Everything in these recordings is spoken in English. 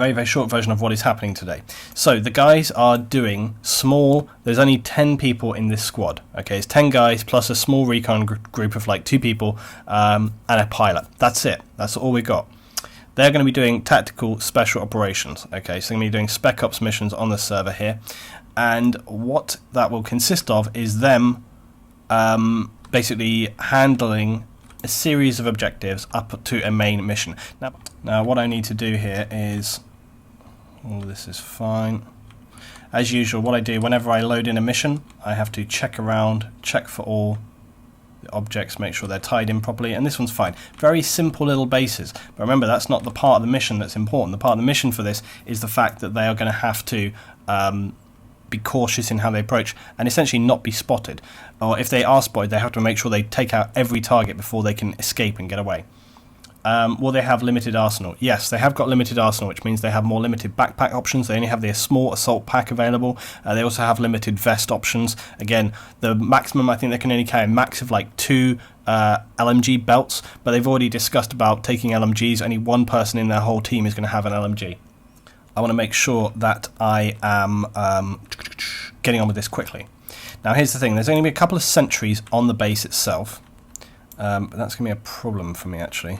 very, very short version of what is happening today. So the guys are doing small, there's only 10 people in this squad. Okay, it's 10 guys plus a small recon group of like 2 people and a pilot. That's it. That's all we got. They're going to be doing tactical special operations. Okay, so they're going to be doing spec ops missions on the server here. And what that will consist of is them basically handling a series of objectives up to a main mission. Now what I need to do here is, all this is fine. As usual, what I do whenever I load in a mission, I have to check around, check for all the objects, make sure they're tied in properly, and this one's fine. Very simple little bases, but remember that's not the part of the mission that's important. The part of the mission for this is the fact that they are going to have to be cautious in how they approach and essentially not be spotted, or if they are spotted they have to make sure they take out every target before they can escape and get away. Will they have limited arsenal? Yes, they have got limited arsenal, which means they have more limited backpack options. They only have their small assault pack available. They also have limited vest options. Again, the maximum, I think they can only carry a max of like 2 LMG belts, but they've already discussed about taking LMGs. Only one person in their whole team is going to have an LMG. I want to make sure that I am getting on with this quickly. Now here's the thing, there's only going to be a couple of sentries on the base itself, but that's going to be a problem for me actually.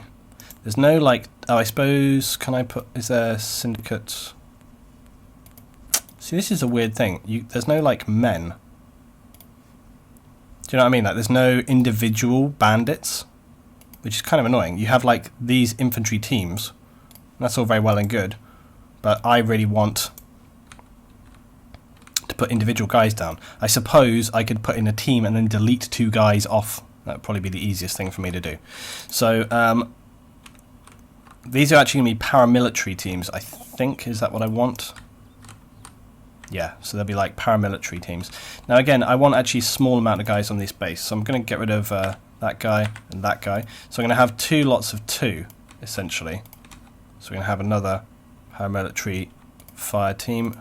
There's no like, oh I suppose, can I put, is there syndicates? See, this is a weird thing, there's no like men. Do you know what I mean? Like there's no individual bandits, which is kind of annoying. You have like these infantry teams, and that's all very well and good. But I really want to put individual guys down. I suppose I could put in a team and then delete 2 guys off. That would probably be the easiest thing for me to do. So these are actually going to be paramilitary teams, I think. Is that what I want? Yeah, so they'll be like paramilitary teams. Now again, I want actually a small amount of guys on this base. So I'm going to get rid of that guy and that guy. So I'm going to have 2 lots of 2, essentially. So we're going to have another paramilitary fire team.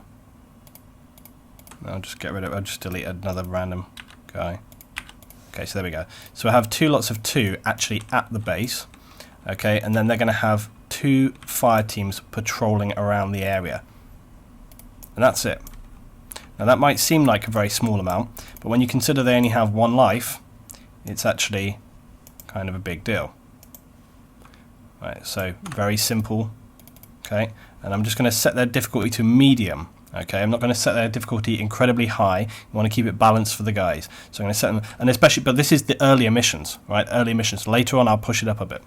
I'll just get rid of it. I'll just delete another random guy. Okay, so there we go. So I have 2 lots of 2 actually at the base. Okay, and then they're going to have 2 fire teams patrolling around the area. And that's it. Now that might seem like a very small amount, but when you consider they only have 1 life, it's actually kind of a big deal. Right, so very simple. Okay, and I'm just going to set their difficulty to medium. Okay, I'm not going to set their difficulty incredibly high. You want to keep it balanced for the guys. So I'm going to set them, and especially, but this is the earlier missions, right? Earlier missions. Later on, I'll push it up a bit.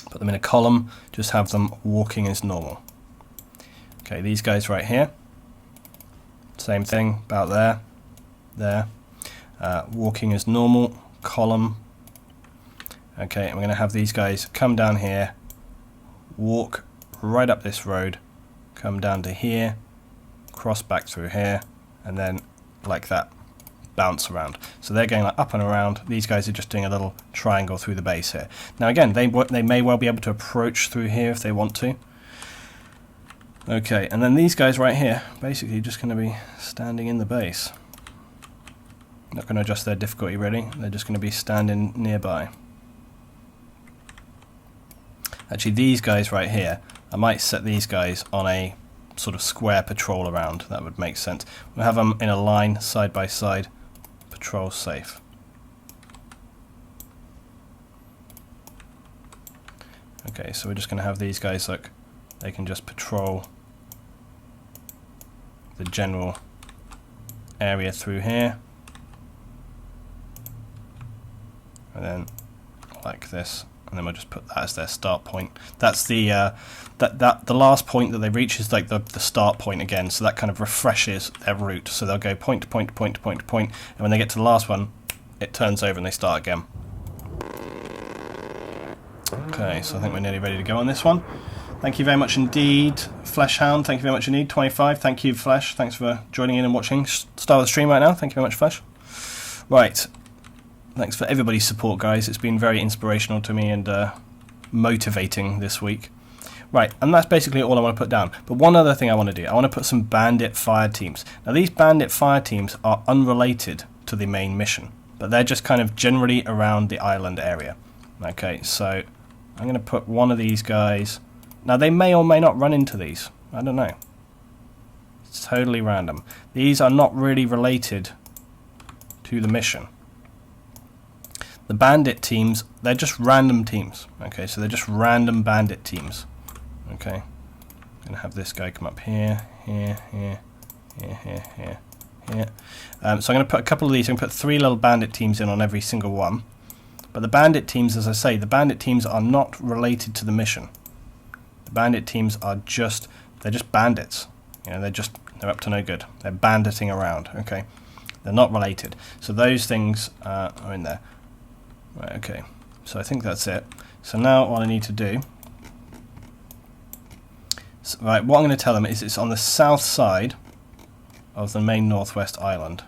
Put them in a column. Just have them walking as normal. Okay, these guys right here. Same thing, about there, there. Walking as normal, column. Okay, and we're going to have these guys come down here, walk right up this road, come down to here, cross back through here, and then like that, bounce around. So they're going like up and around. These guys are just doing a little triangle through the base here. Now again, they may well be able to approach through here if they want to. Okay, and then these guys right here, basically just going to be standing in the base. Not going to adjust their difficulty really, they're just going to be standing nearby. Actually, these guys right here, I might set these guys on a sort of square patrol around. That would make sense. We'll have them in a line, side by side. Patrol safe. Okay, so we're just going to have these guys, look, they can just patrol the general area through here. And then like this. And then we'll just put that as their start point. That's the the last point that they reach is like the start point again, so that kind of refreshes their route. So they'll go point to point to point to point to point, and when they get to the last one, it turns over and they start again. Okay, so I think we're nearly ready to go on this one. Thank you very much indeed, Fleshhound. Thank you very much indeed, 25. Thank you, Flesh. Thanks for joining in and watching. Start the stream right now. Thank you very much, Flesh. Right. Thanks for everybody's support, guys. It's been very inspirational to me and motivating this week. Right, and that's basically all I want to put down. But one other thing I want to do, I want to put some bandit fire teams. Now these bandit fire teams are unrelated to the main mission, but they're just kind of generally around the island area. Okay, so I'm going to put one of these guys Now they may or may not run into these. I don't know. It's totally random. These are not really related to the mission. The bandit teams, they're just random teams. Okay, so they're just random bandit teams. Okay, I'm going to have this guy come up here, here, here, here, here, here, here. So I'm going to put a couple of these. I'm going to put 3 little bandit teams in on every single one. But the bandit teams, as I say, the bandit teams are not related to the mission. The bandit teams are just, they're just bandits. You know, they're up to no good. They're banditing around, okay? They're not related. So those things are in there. Right, okay. So I think that's it. So now all I need to do... So, right, what I'm going to tell them is it's on the south side of the main northwest island.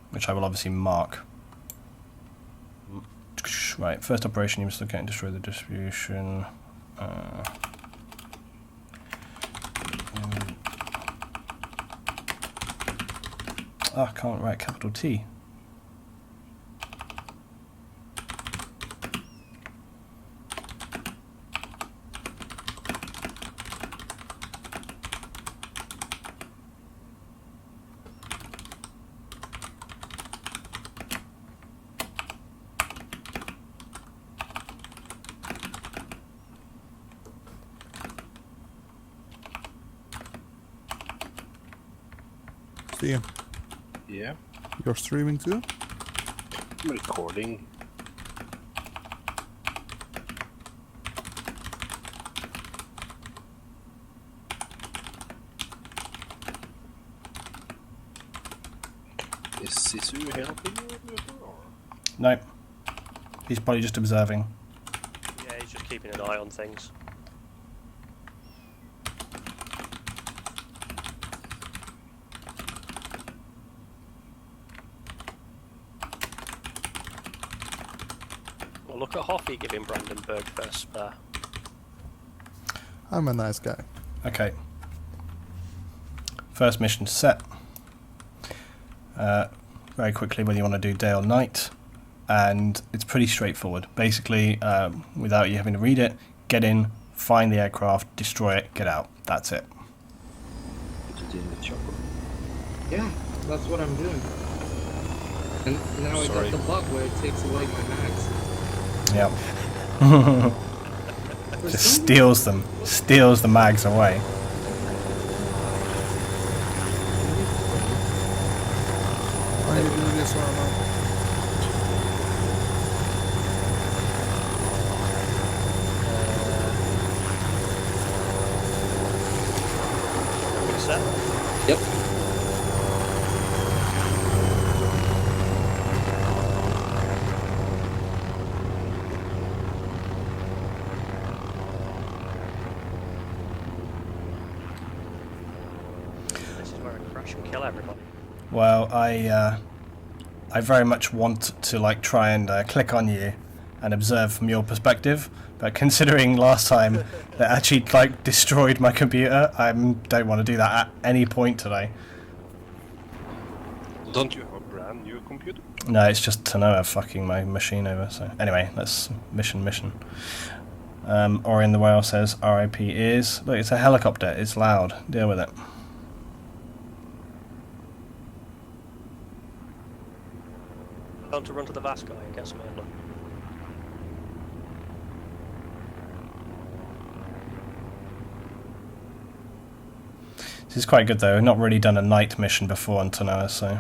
Which I will obviously mark. Right, first operation, you must locate and destroy the distribution. Oh, I can't write capital T. Ian, Yeah, you're streaming too? I'm recording. Is Sisu helping you? Or? No. He's probably just observing. Yeah, he's just keeping an eye on things. Well, look at Hoffy giving Brandenburg first spare. I'm a nice guy. Okay. First mission set. Very quickly whether you want to do day or night. And it's pretty straightforward. Basically, without you having to read it, get in, find the aircraft, destroy it, get out. That's it. Put it in the chopper. Yeah, that's what I'm doing. And now I got the bug where it takes away my mags. Yep. Just steals them. Steals the mags away. Are you doing this or not? Everything set? Yep. This is where I crash and kill everybody. Well, I very much want to like try and click on you and observe from your perspective, but considering last time that actually like destroyed my computer, I don't want to do that at any point today. Don't you have a brand new computer? No, it's just Tanoa fucking my machine over. So anyway, that's mission. Orion the Whale says RIP is. Look, it's a helicopter. It's loud. Deal with it. Time to run to the Vasco and get some airlock. This is quite good though. I've not really done a night mission before on Tanoa, so.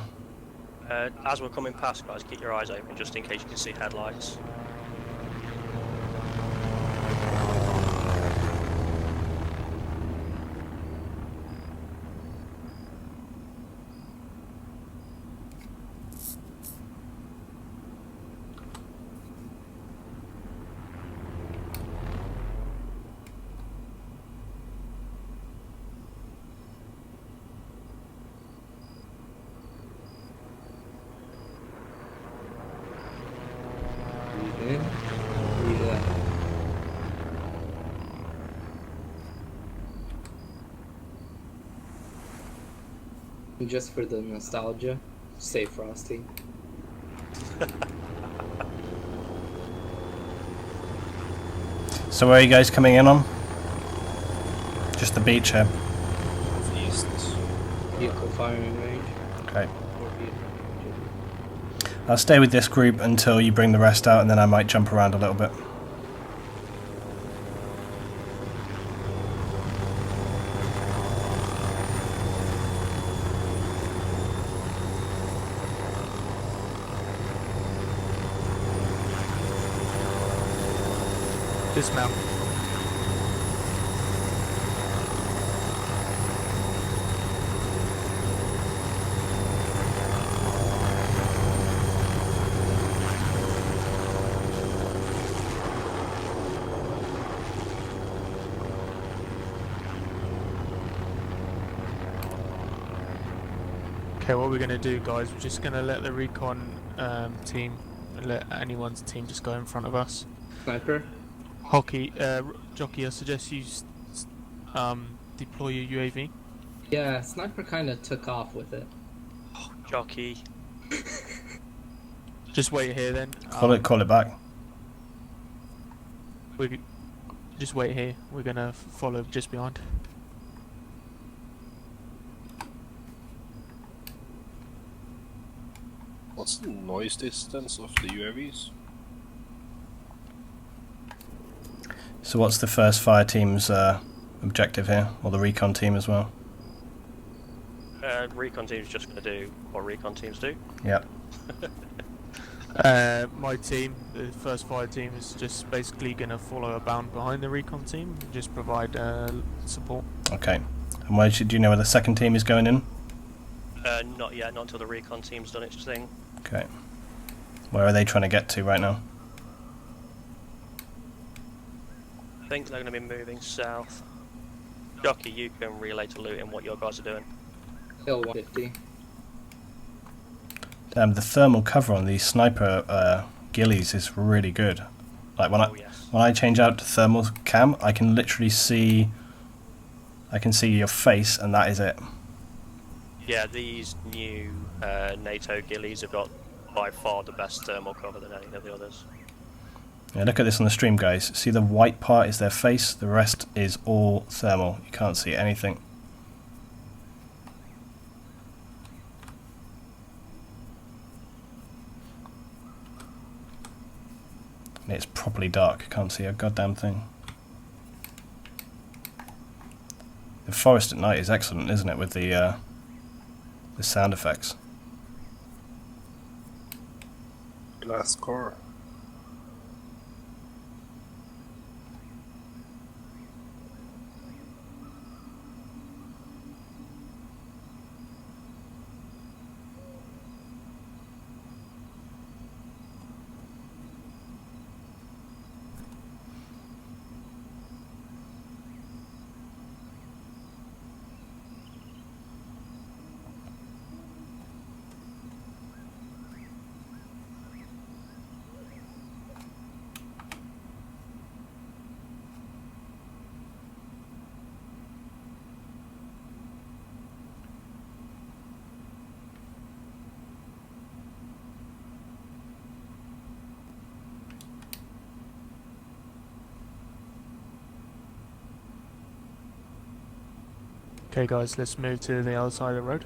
As we're coming past, guys, keep your eyes open just in case you can see headlights. Breathe in, breathe out. And just for the nostalgia, say Frosty. So where are you guys coming in on? Just the beach here. East. Vehicle firing range. Okay. Or vehicle. I'll stay with this group until you bring the rest out, and then I might jump around a little bit. Dismount. Okay, what we're going to do, guys, we're just going to let the recon team, let anyone's team just go in front of us. Sniper. Jockey, I suggest you deploy your UAV. Yeah, sniper kind of took off with it. Jockey. Just wait here then. Call it back. Just wait here. We're going to follow just behind. What's the noise distance of the UAVs? So what's the first fire team's objective here, or the recon team as well? Recon team's just going to do what recon teams do. Yep. My team, the first fire team, is just basically going to follow abound behind the recon team, and just provide support. Okay. And where do you know where the second team is going in? Not yet, not until the recon team's done its thing. Okay. Where are they trying to get to right now? I think they're going to be moving south. Jockey, you can relay to Luton what your guys are doing. Hill 150. Damn, the thermal cover on these sniper ghillies is really good. Like when Oh, yes. when I change out to thermal cam, I can literally see. I can see your face, and that is it. Yeah, these new NATO ghillies have got by far the best thermal cover than any of the others. Yeah, look at this on the stream, guys. See the white part is their face. The rest is all thermal. You can't see anything. And it's properly dark. Can't see a goddamn thing. The forest at night is excellent, isn't it, with the sound effects. Blastcore. Okay, guys, let's move to the other side of the road.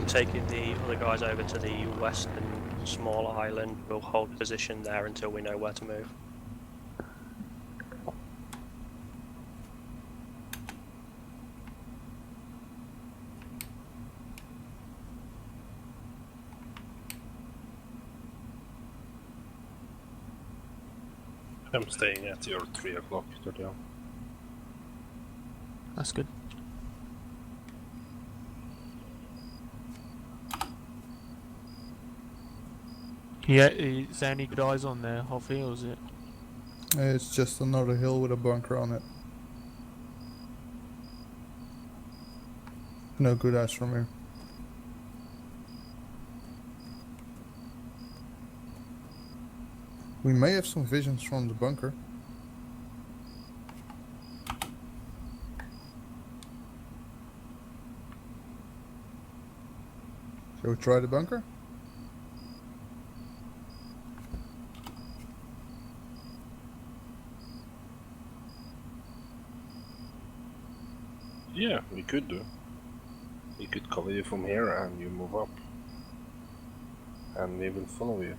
Taking the other guys over to the western smaller island. We'll hold position there until we know where to move. I'm staying at your 3 o'clock today. That's good. Yeah, is there any good eyes on there, Hoffy, or is it? It's just another hill with a bunker on it. No good eyes from here. We may have some visions from the bunker. Shall we try the bunker? Yeah, we could do. We could cover you from here and you move up. And we will follow you.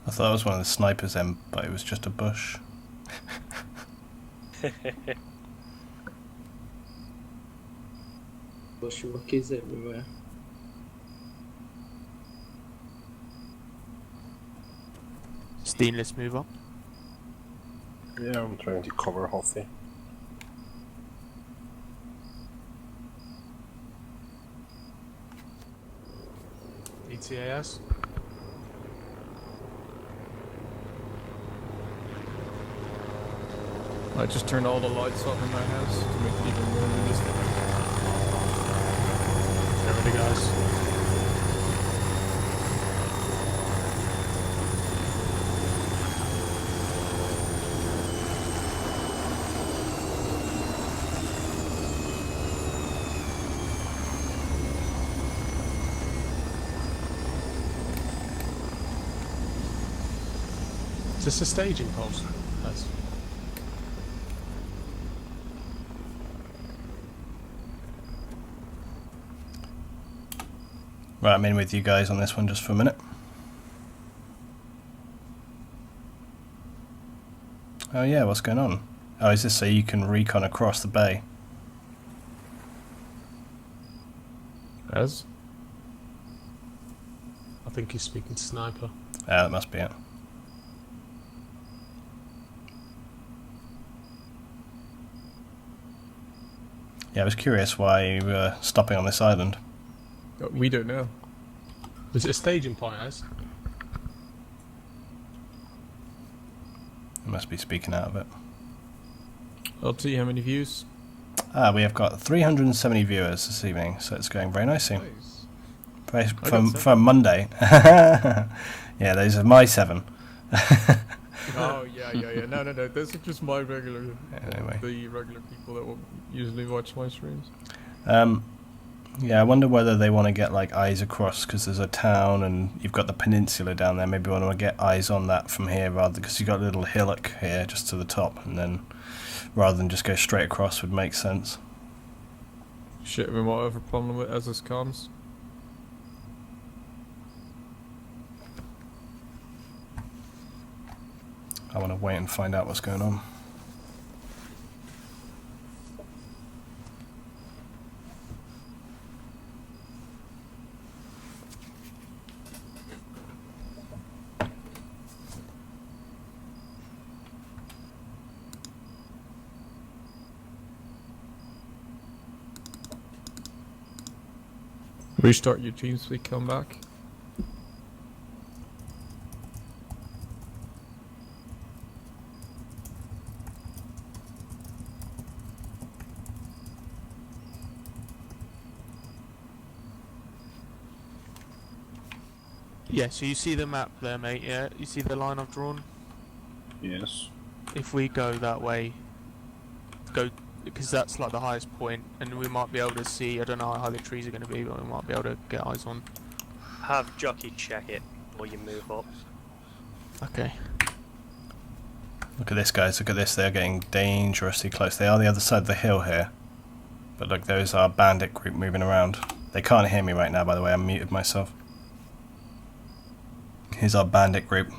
I thought it was one of the snipers then, but it was just a bush. Bushwalkies everywhere. Steen, let's move up. Yeah, I'm trying to cover Hoffy. ETAS. I just turned all the lights off in my house to make it even more realistic. There we go, guys. Is this a staging post? That's Right, I'm in with you guys on this one just for a minute. Oh yeah, what's going on? Oh, is this so you can recon across the bay? as. I think he's speaking sniper. Ah, that must be it. Yeah, I was curious why you were stopping on this island. We don't know. Is it a staging point, as? You must be speaking out of it. I'll see how many views. Ah, we have got 370 viewers this evening, so it's going very nicely. Nice. From Monday. Yeah, those are my 7. Oh yeah. No. Those are just my regular. Anyway. The regular people that will usually watch my streams. Yeah, I wonder whether they want to get like eyes across because there's a town and you've got the peninsula down there. Maybe want to get eyes on that from here rather because you've got a little hillock here just to the top, and then rather than just go straight across would make sense. Shit, we might have a problem with as this comes. I want to wait and find out what's going on. Restart your TeamSpeak, come back. Yeah, so you see the map there, mate, yeah? You see the line I've drawn? Yes. If we go that way, because that's like the highest point, and we might be able to see, I don't know how high the trees are going to be, but we might be able to get eyes on. Have Jockey check it before you move up. Okay. Look at this, guys. Look at this. They're getting dangerously close. They are the other side of the hill here. But look, those are bandit group moving around. They can't hear me right now, by the way. I muted myself. Here's our bandit group.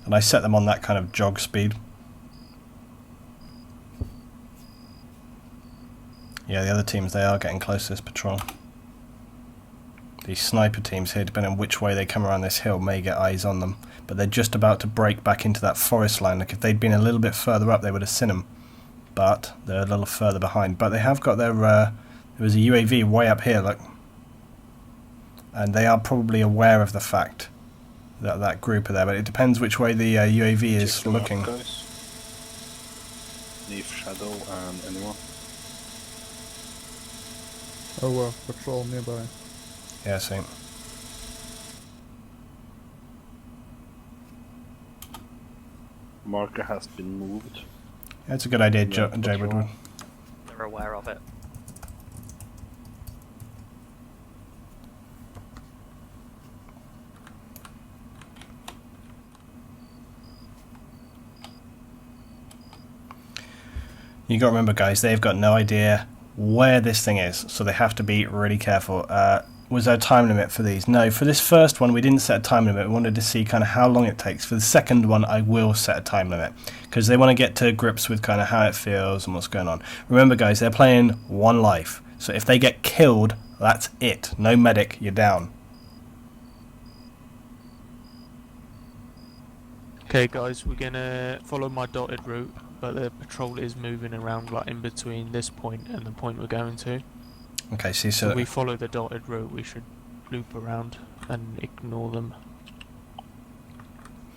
And I set them on that kind of jog speed. Yeah, the other teams, they are getting close to this patrol. These sniper teams here, depending on which way they come around this hill, may get eyes on them. But they're just about to break back into that forest line. Like if they'd been a little bit further up, they would have seen them. But they're a little further behind. But they have got their... there was a UAV way up here, look. And they are probably aware of the fact that that group are there. But it depends which way the UAV is Check them out, looking. guys. Leave Shadow and anyone. Oh, patrol nearby. Yeah, same. Marker has been moved. That's a good idea, Yeah, Jay Woodward. They're aware of it. You got to remember, guys, they've got no idea where this thing is, so they have to be really careful. Was there a time limit for these? No, for this first one we didn't set a time limit. We wanted to see kind of how long it takes. For the second one I will set a time limit, because they want to get to grips with kind of how it feels and what's going on. Remember, guys, they're playing one life, so if they get killed, that's it. No medic, you're down. Okay, guys, we're gonna follow my dotted route, but the patrol is moving around like in between this point and the point we're going to. Okay, see, So so we follow the dotted route. We should loop around and ignore them.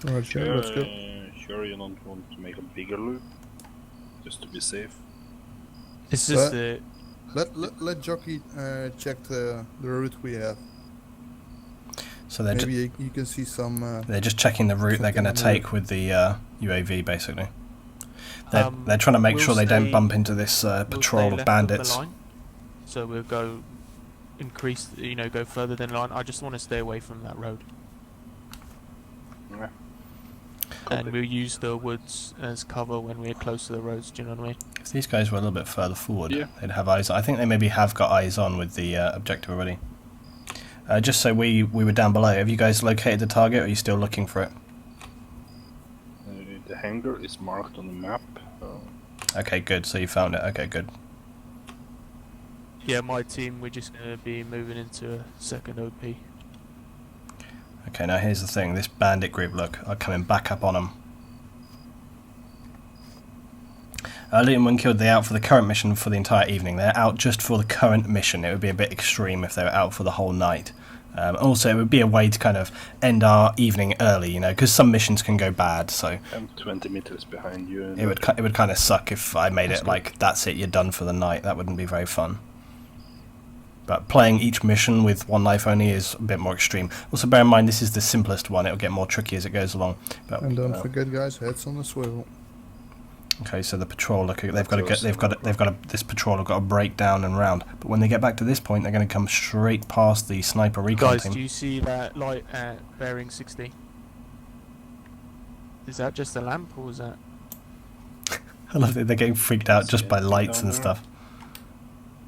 Alright, yeah, let's go. Sure, you don't want to make a bigger loop, just to be safe. It's just But- Let Jockey check the route we have. so they're Maybe you can see some. they're just checking the route they're going to Something take with the UAV, basically. They're trying to make we'll sure they don't stay- bump into this we'll patrol stay of left bandits. the line. So we'll go increase, go further than line. I just want to stay away from that road. Yeah. And we'll use the woods as cover when we're close to the roads, do you know what I mean? If these guys were a little bit further forward, Yeah. they'd have eyes. I think they maybe have got eyes on with the objective already. Just so we were down below, have you guys located the target, or are you still looking for it? The hangar is marked on the map. Okay, good, so you found it. Okay, good. Yeah, my team, we're just going to be moving into a second OP. Okay, now here's the thing. This bandit group, look, are coming back up on them. Liam when killed, they're out for the current mission for the entire evening. They're out just for the current mission. It would be a bit extreme if they were out for the whole night. Also, it would be a way to kind of end our evening early, because some missions can go bad. So I'm 20 meters behind you. And it would kind of suck if I made it like that's it, you're done for the night. That wouldn't be very fun. But playing each mission with one life only is a bit more extreme. Also, bear in mind this is the simplest one. It'll get more tricky as it goes along. But And don't forget, guys, heads on the swivel. okay, so the patrol, look, this patrol have got to break down and round. But when they get back to this point, they're going to come straight past the sniper recon Guys, team. do you see that light at bearing 60? Is that just a lamp, or is that... I love that they're getting freaked out just by lights and stuff.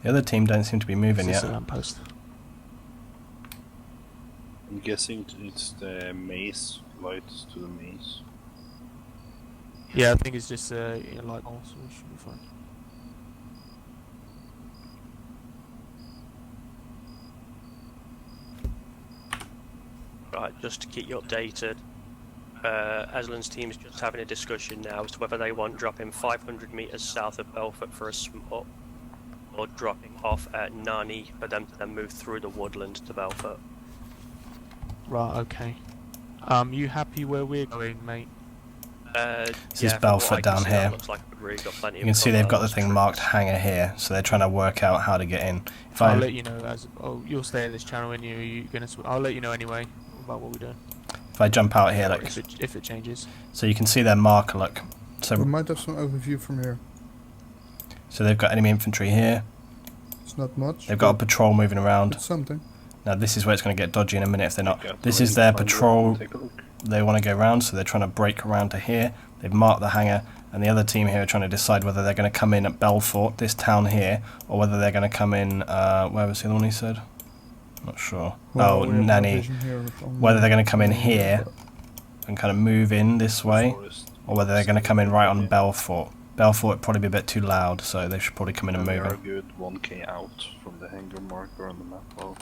The other team don't seem to be moving Is yet. this a lamppost? I'm guessing it's the maze, lights to the maze. Yeah, I think it's just a light bulb, so it should be fine. Right, just to keep you updated, Aslan's team is just having a discussion now as to whether they want dropping 500 metres south of Belfort for a smoke, or dropping off at Nani for them to then move through the woodland to Belfort. Right, okay. You happy where we're going, mate? This is Belfort down here. You can see they've got the thing marked hangar here, so they're trying to work out how to get in. If I'll let you know you'll stay in this channel and you're gonna. I'll let you know anyway about what we're doing. If I jump out here, look, if it changes. so you can see their marker, look. We So might have some overview from here. they've got enemy infantry here. It's not much. They've got a patrol moving around. It's something. Now this is where it's going to get dodgy in a minute if they're not. Okay, This I'll is their find you. patrol. Take a look. They want to go round, so they're trying to break around to here. They've marked the hangar, and the other team here are trying to decide whether they're going to come in at Belfort, this town here, or whether they're going to come in. Where was the other one he said? Not sure. Well, Oh, we have no Nanny. vision here on Whether the- they're going to come in here and kind of move in this way, Forest. or whether they're going to come in right on Belfort. Belfort would probably be a bit too loud, so they should probably come in and We move are in. good 1k out from the hangar marker on the map. Well,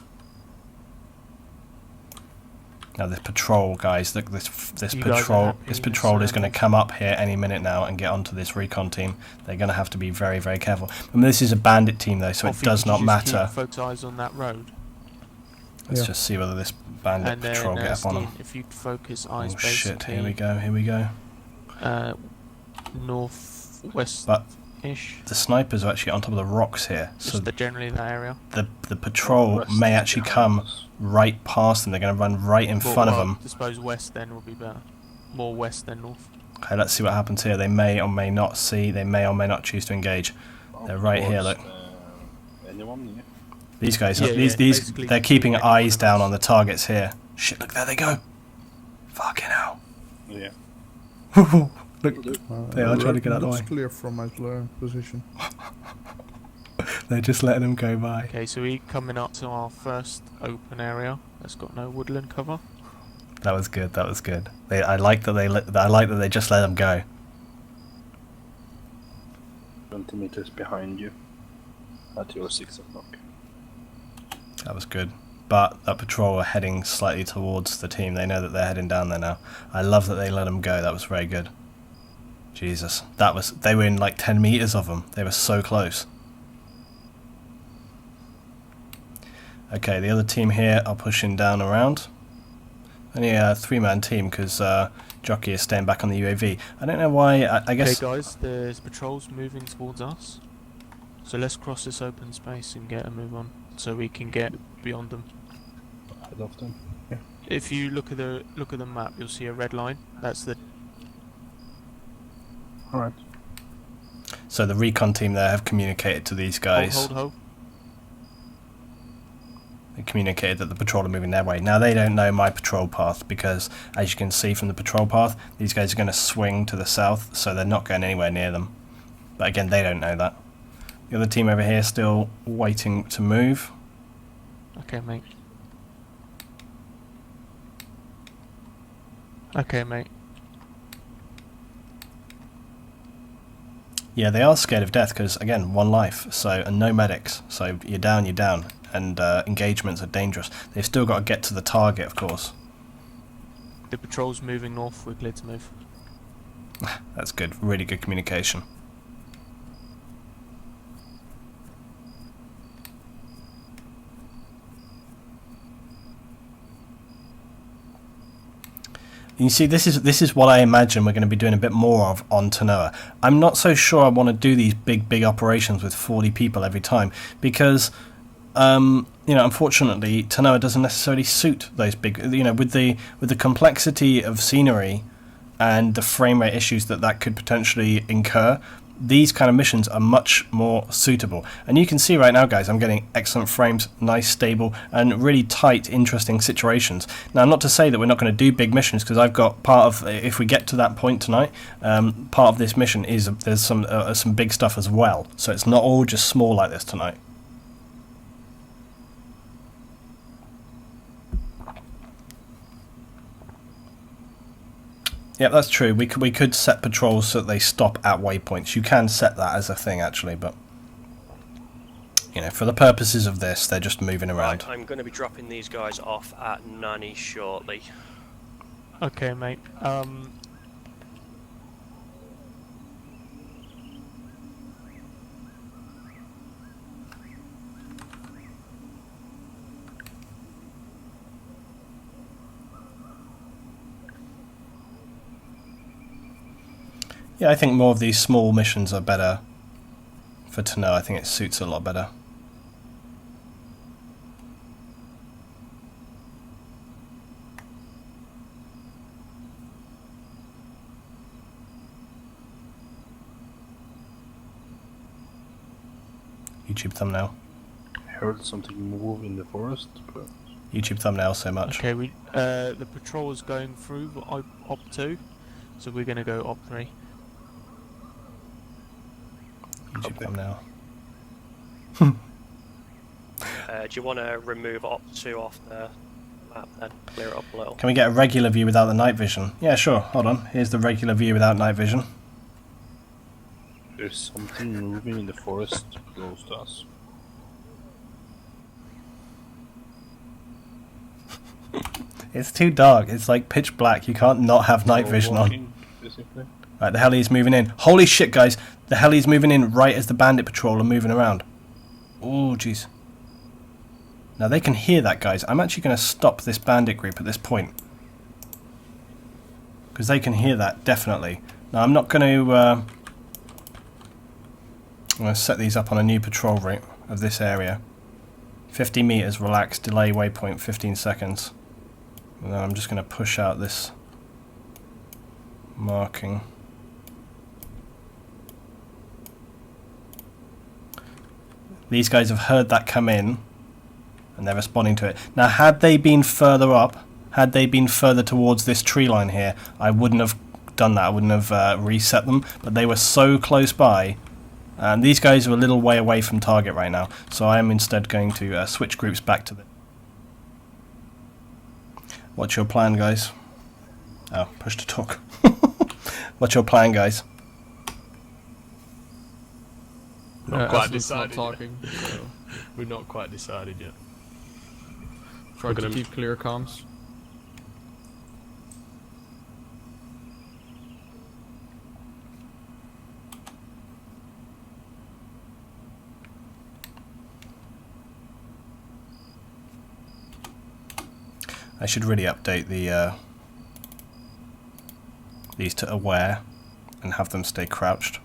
Now this patrol, guys, look, this You guys are patrol, happy this with patrol is going to surroundings? come up here any minute now and get onto this recon team. They're going to have to be very, very careful. I mean, this is a bandit team though, so it Coffee, does could you not just keep matter. focus eyes on that road. Let's Yeah. just see whether this bandit And then patrol get up on them. Steen, if you focus eyes Oh shit! basically Here we go. Here we go. northwest-ish, The snipers are actually on top of the rocks here, so just generally that area. the patrol West may actually behind come us. right past them. They're going to run right in front of them. I suppose west then would be better. More west than north. Okay, let's see what happens here. They may or may not see. They may or may not choose to engage. They're right here, look. Anyone? Yeah. These guys, Yeah, these, basically they're keeping anyone eyes of down us. on the targets here. Shit! Look, there they go. Fucking hell! Yeah. Look, they are trying to get out of the looks way. clear from my position. They're just letting them go by. Okay, so we're coming up to our first open area that's got no woodland cover. That was good. That was good. I like that I like that they just let them go. 20 meters behind you. At your 6 o'clock. That was good. But that patrol are heading slightly towards the team. They know that they're heading down there now. I love that they let them go. That was very good. Jesus, they were in like 10 meters of them. They were so close. Okay, the other team here are pushing down around. Only a 3-man team because Jockey is staying back on the UAV. I don't know why. I guess. Okay, guys, there's patrols moving towards us. So let's cross this open space and get a move on, so we can get beyond them. Head off them. If you look at the map, you'll see a red line. That's the. Alright. So the recon team there have communicated to these guys. Hold. They communicated that the patrol are moving their way. Now they don't know my patrol path because, as you can see from the patrol path, these guys are going to swing to the south, so they're not going anywhere near them. But again, they don't know that. The other team over here still waiting to move. Okay, mate. Okay, mate. Yeah, they are scared of death because, again, one life, and no medics. So you're down, and engagements are dangerous. They've still got to get to the target, of course. The patrol's moving north. We're clear to move. That's good. Really good communication. You see, this is what I imagine we're going to be doing a bit more of on Tanoa. I'm not so sure I want to do these big operations with 40 people every time because, unfortunately, Tanoa doesn't necessarily suit those big. With the complexity of scenery and the frame rate issues that could potentially incur. These kind of missions are much more suitable. And you can see right now, guys, I'm getting excellent frames, nice, stable, and really tight, interesting situations. Now, not to say that we're not going to do big missions, because I've got part of, if we get to that point tonight, part of this mission is there's some big stuff as well. So it's not all just small like this tonight. Yeah, that's true. We could set patrols so that they stop at waypoints. You can set that as a thing, actually, but for the purposes of this, they're just moving around. Right, I'm going to be dropping these guys off at Nani shortly. Okay, mate. Yeah, I think more of these small missions are better for Tanoa. I think it suits a lot better. YouTube thumbnail. I heard something move in the forest, but YouTube thumbnail so much. Okay, the patrol is going through op 2, so we're gonna go op 3. YouTube thumbnail. Do you want to remove op 2 off the map then? Clear it up a little. Can we get a regular view without the night vision? Yeah, sure. Hold on. Here's the regular view without night vision. there's something moving in the forest close to us. It's too dark. It's like pitch black. You can't not have night vision on. Walking, basically. Right, the heli's moving in. Holy shit, guys! The heli's moving in right as the bandit patrol are moving around. Oh, jeez. Now they can hear that, guys. I'm actually going to stop this bandit group at this point. Because they can hear that, definitely. Now I'm not going to... I'm going to set these up on a new patrol route of this area. 50 meters, relax, delay waypoint 15 seconds. And then I'm just going to push out this marking. These guys have heard that come in, and they're responding to it. Now, had they been further up, had they been further towards this tree line here, I wouldn't have done that. I wouldn't have reset them, but they were so close by. And these guys are a little way away from target right now, so I am instead going to switch groups back to them. What's your plan, guys? Oh, push to talk. What's your plan, guys? Not quite Aslan's decided. not talking. So we've not quite decided yet. Try to keep clear comms. I should really update the these to aware and have them stay crouched,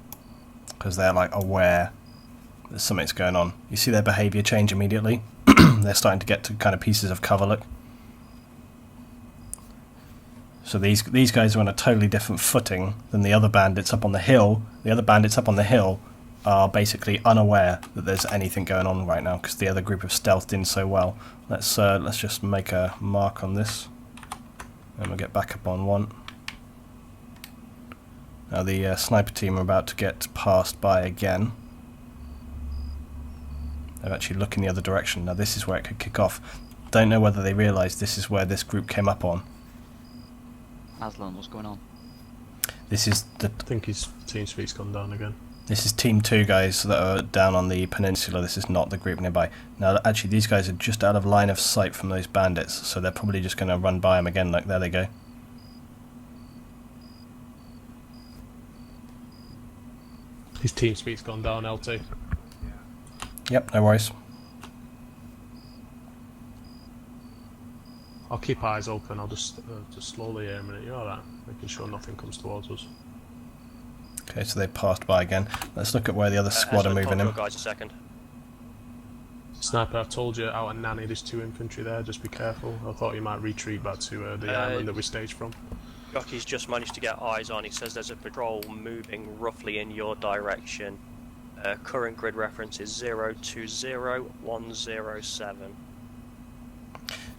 because they're like aware that something's going on. You see their behaviour change immediately. They're starting to get to kind of pieces of cover, look. So these guys are on a totally different footing than the other bandits up on the hill. The other bandits up on the hill are basically unaware that there's anything going on right now, because the other group have stealthed in so well. Let's just make a mark on this, and we'll get back up on one. Now the sniper team are about to get passed by again. They're actually looking the other direction. Now this is where it could kick off. Don't know whether they realise this is where this group came up on. Aslan, what's going on? This is the... I think his team speed's gone down again. This is Team 2 guys that are down on the peninsula. This is not the group nearby. Now, actually, these guys are just out of line of sight from those bandits, so they're probably just going to run by them again. Like, there they go. His team speed's gone down, LT. Yep, no worries. I'll keep eyes open. I'll just slowly aim at you, alright? Making sure nothing comes towards us. Okay, so they passed by again. Let's look at where the other squad are moving in. Guys, a second. Sniper, I've told you out at Nanny there's 2 infantry there, just be careful. I thought you might retreat back to the island that we staged from. Jockey's just managed to get eyes on. He says there's a patrol moving roughly in your direction. Current grid reference is 020107.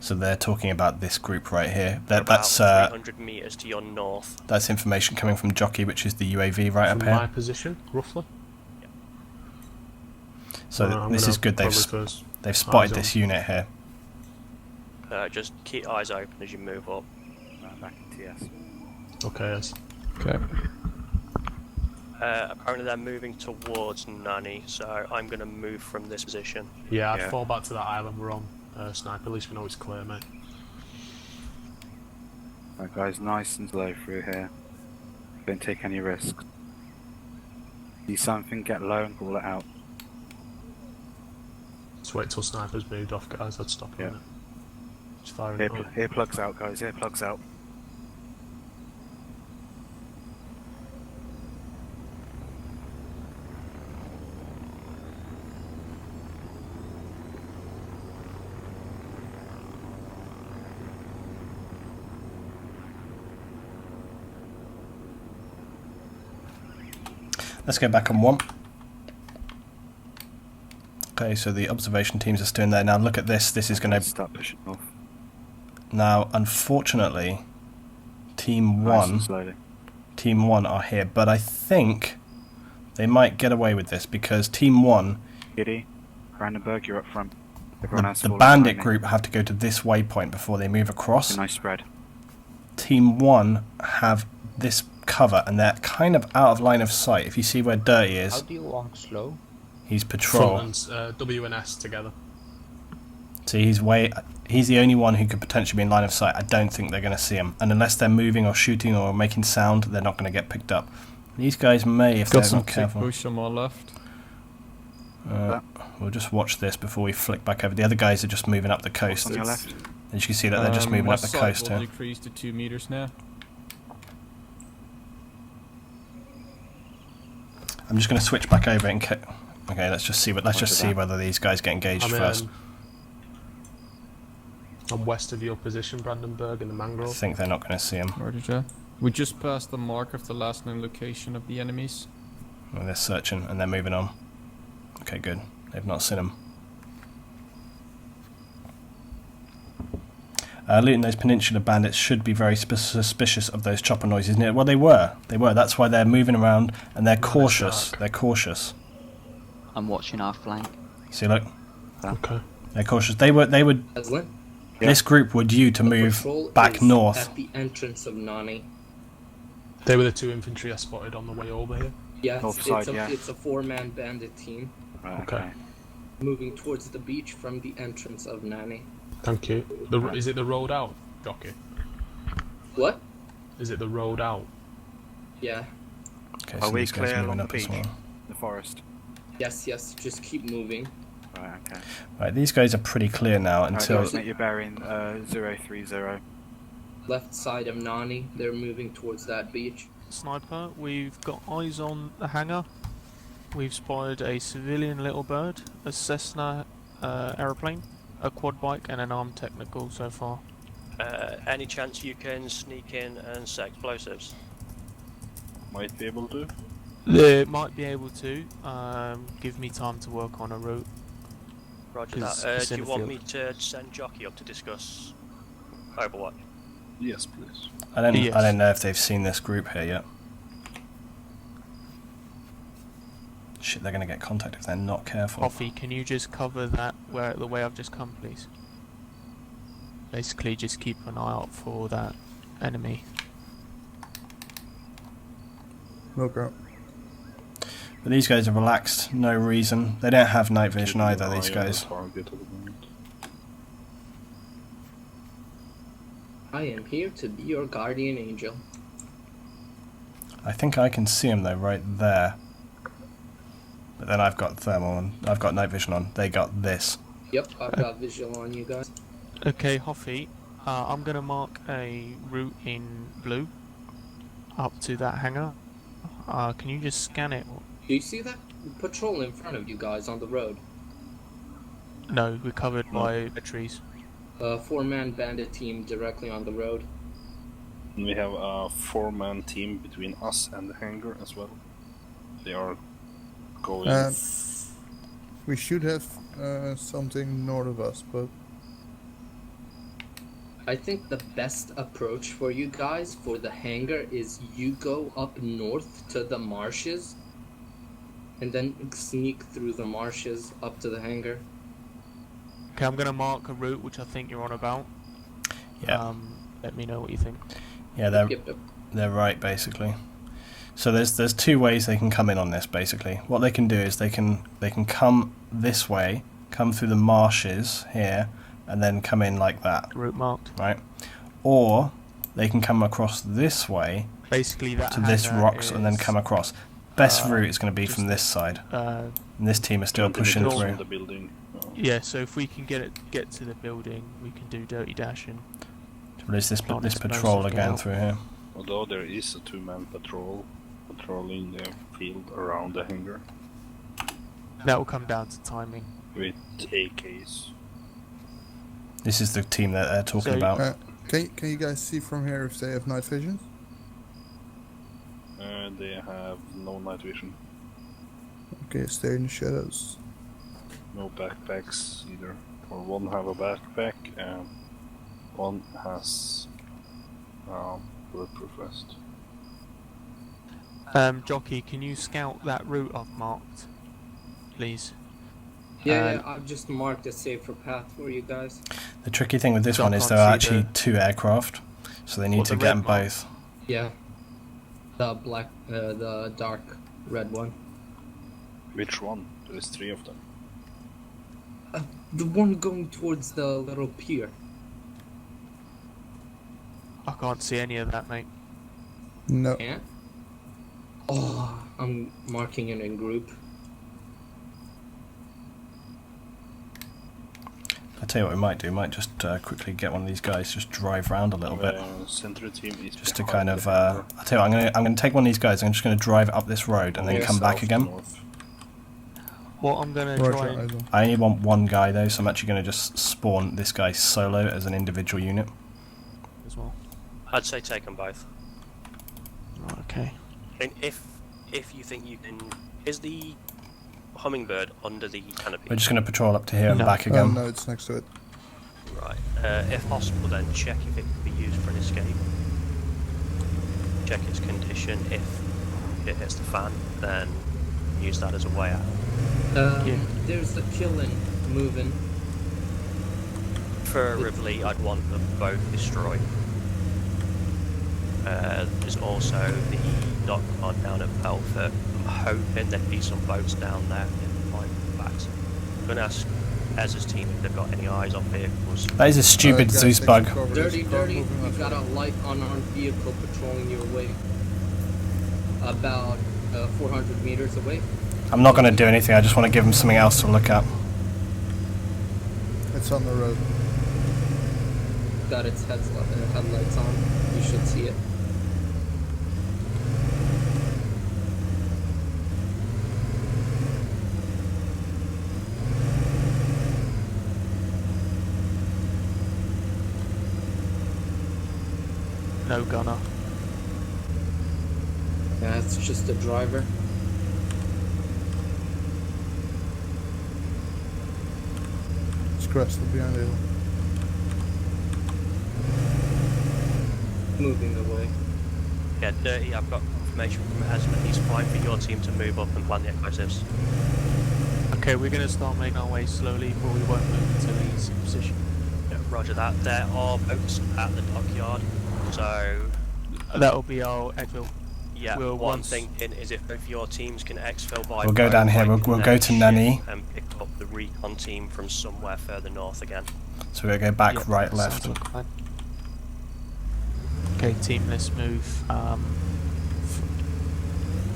So they're talking about this group right here. That's 300 meters to your north. That's information coming from Jockey, which is the UAV right up From here. my position, roughly. Yep. So this is good. They've spotted this unit here. Just keep eyes open as you move up. Back in TS. Okay, yes. Okay. Apparently they're moving towards Nani, so I'm going to move from this position. Yeah, I'd fall back to that island we're on. Sniper, at least we know it's clear, mate. Right, guys, nice and low through here. Don't take any risks. See something, get low and call it out. Just wait till Sniper's moved off, guys. I'd stop Yeah. it. Just firing it up. Here plugs out, guys. Here plugs out. Let's go back on one. Okay, so the observation teams are still in there. Now look at this. This is going to start pushing off. Now, unfortunately, Team Nice 1 and slowly. Team 1 are here, but I think they might get away with this because Team 1, Giddy, Brandenburg, you're up front. Everyone else the follow bandit behind me. group have to go to this waypoint before they move across. A nice spread. Team 1 have this cover and they're kind of out of line of sight. If you see where Dirty is, How do you walk slow? he's patrol. Front and W and S together. See, he's way... he's the only one who could potentially be in line of sight. I don't think they're going to see him, and unless they're moving or shooting or making sound, they're not going to get picked up. These guys may, if Got they're some not careful. push on my left. We'll just watch this before we flick back over. The other guys are just moving up the coast. On your left. As you can see that they're just moving my up the sight coast will here. decrease to 2 meters now. I'm just going to switch back over in case. Okay, let's just see that. whether these guys get engaged first. I'm west of your position, Brandenburg, in the I mangrove. think they're not going to see him. Roger. We just passed the mark of the last known location of the enemies. Well, they're searching and they're moving on. Okay, good. They've not seen him. Looting those peninsula bandits should be very suspicious of those chopper noises near. Well, they were. That's why they're moving around and they're cautious. They're cautious. I'm watching our flank. See, look. Okay. They're cautious. They would. Aslan, This group were due to the move patrol back is north. at the entrance of Nani. They were the 2 infantry I spotted on the way over here. Yeah, North it's, side, it's a 4-man bandit team Right, Okay. moving towards the beach from the entrance of Nani. Thank you. Is it the road out, Jockey? What? Is it the road out? Yeah. Okay, Are so we these guys clear moving along the up as beach? well. The forest. Yes, just keep moving. Right, okay. Right, these guys are pretty clear now until. Alright, you're bearing 030. Left side of Nani, they're moving towards that beach. Sniper, we've got eyes on the hangar. We've spotted a civilian little bird, a Cessna aeroplane, a quad bike, and an armed technical so far. Any chance you can sneak in and set explosives? Might be able to. They might be able to. Give me time to work on a route. Roger It's that. Do in you the want field. me to send Jockey up to discuss Overwatch? Yes, please. I don't Yes. know if they've seen this group here yet. Shit, they're going to get contact if they're not careful. Coffee, can you just cover that the way I've just come, please? Basically, just keep an eye out for that enemy. Okay. But these guys are relaxed, no reason. They don't have night vision Keeping either, an these eye on the guys. target at the moment. I am here to be your guardian angel. I think I can see them though, right there. But then I've got thermal and I've got night vision on. They got this. Yep, I've got visual on you guys. Okay, Hoffy, I'm going to mark a route in blue up to that hangar. Can you just scan it? Do you see that patrol in front of you guys on the road? No, we're covered by the trees. A 4-man bandit team directly on the road. And we have a 4-man team between us and the hangar as well. They are going. We should have something north of us, but I think the best approach for you guys for the hangar is you go up north to the marshes and then sneak through the marshes up to the hangar. Okay, I'm going to mark a route which I think you're on about. Yeah. Let me know what you think. Yeah, they're Yep. they're right basically. So there's 2 ways they can come in on this basically. What they can do is they can come this way, come through the marshes here, and then come in like that, Route marked. right? Or they can come across this way Basically that to this hangar rocks and then is, come across. Best route is going to be just from this side. Uh, And this team is still jumping pushing across through. from the building. yeah, so if we can get to the building, we can do dirty dashing. There's this Not this explosive patrol to again help. through here. Although there is a 2-man patrol patrolling the field around the hangar That will come down to timing. with AKs. This is the team that they're talking So- about. can you guys see from here if they have night vision? They have no night vision, Okay, stay in the shadows. no backpacks either. Or one have a backpack and one has bulletproof vest. Jockey, can you scout that route I've marked, please? Yeah, I've just marked a safer path for you guys. The tricky thing with this So I one is can't there are see actually the- 2 aircraft, so they need What, to the get red them mark? both. Yeah. The black, the dark red one. Which one? There's 3 of them. The one going towards the little pier. I can't see any of that, mate. No. Can't? Oh, I'm marking it in group. I'll tell you what we might do. We might just quickly get one of these guys, just drive around a little bit. Center team is Just to kind of, I'll tell you what, I'm gonna take one of these guys. I'm just gonna drive up this road and then come back again. What I'm gonna try and... I only want one guy though, so I'm actually gonna just spawn this guy solo as an individual unit. as well. I'd say take them both. Okay. And if you think you can, is the hummingbird under the canopy? We're just gonna patrol up to here and back Oh, again. no, it's next to it. Right. If possible, then check if it can be used for an escape. Check its condition. If it hits the fan, then use that as a way out. There's a killing moving. Preferably, I'd want them both destroyed. There's also the dock yard down at Belfort. I'm hoping there'd be some boats down there in my backs. I'm going to ask Ezra's team if they've got any eyes on vehicles. That is a stupid guys, Zeus they bug. can cover Dirty, this car dirty. moving You left. got a light unarmed vehicle patrolling your way. About 400 meters away. I'm not gonna do anything. I just want to give him something else to look at. It's on the road. Got its headlights on. You should see it. No gunner. Yeah, it's just a driver. It's crested behind the hill. Moving away. Yeah, Dirty, I've got confirmation from Ezra. He's fine for your team to move up and plan the explosives. Okay, we're gonna start making our way slowly, but we won't move until he's in position. Yeah, roger that. There are boats at the dockyard, so That'll be our exfil. yeah. We'll what I'm once- thinking is if both your teams can exfil by We'll go boat, down here, I we'll can go then to ship Nani. and pick up the recon team from somewhere further north again. So we'll go back, Yeah, right, sounds left. like a plan. Okay, team, let's move.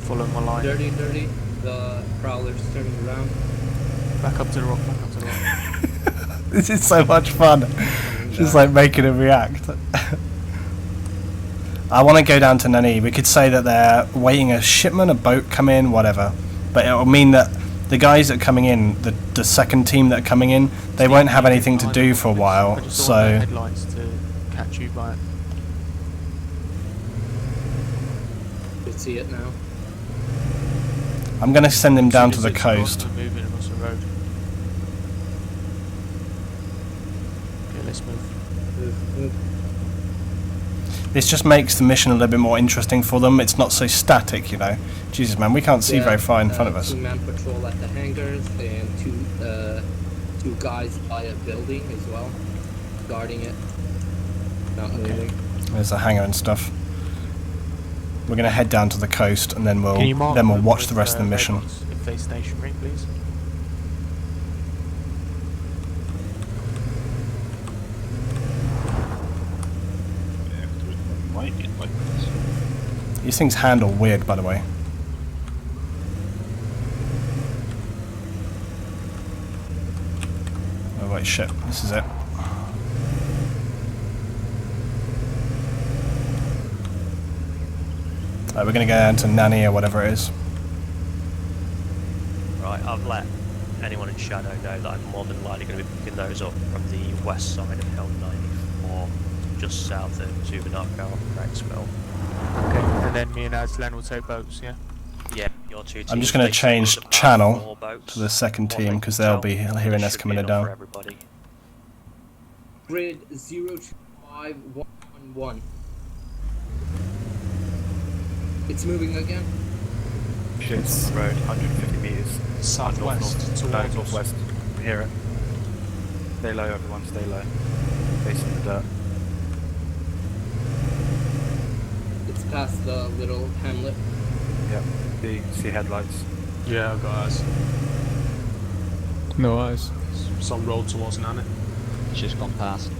Follow my line. Dirty, dirty. The prowler's turning around. Back up to the rock. Back up to the rock. This is so much fun. Just like making him react. I want to go down to Nani. We could say that they're waiting a shipment, a boat come in, whatever. But it will mean that the guys that are coming in, the second team that are coming in, they won't have anything to do for a I while. just don't want their So headlights to catch you by it. You see it now. I'm going to send them down to As the soon as it's gone, coast. we're moving across the road. Okay, let's move. Move. This just makes the mission a little bit more interesting for them. It's not so static, you know. Jesus, man, we can't see very far in front of us. 2-man patrol at the hangars and two guys by a building as well, guarding it. Not moving. There's the hangar and stuff. We're going to head down to the coast, and then Can you mark we'll them watch with, the rest of the red mission. ones if they stationary, please? These things handle weird, by the way. Oh wait, shit! This is it. Right, we're going to go down to Nani or whatever it is. Right, I've let anyone in Shadow know that I'm more than likely going to be picking those up from the west side of Hill 94, just south of Zubinarko on Rexville. Okay, and then me and Aslan will take boats, yeah? Yeah, your two teams. I'm just going to they change should have channel 4 boats. to the second One team they because can they'll tell, be and hearing there us should coming be enough down. for everybody. Grid 02511. It's moving again. Shit's on the road, 150 meters. Southwest towards us. Northwest. Hear it. Stay low, everyone, stay low. Facing the dirt. It's past the little hamlet. Yep. See headlights. Yeah, I've got eyes. No eyes. It's on road towards Nanny. It's just gone past.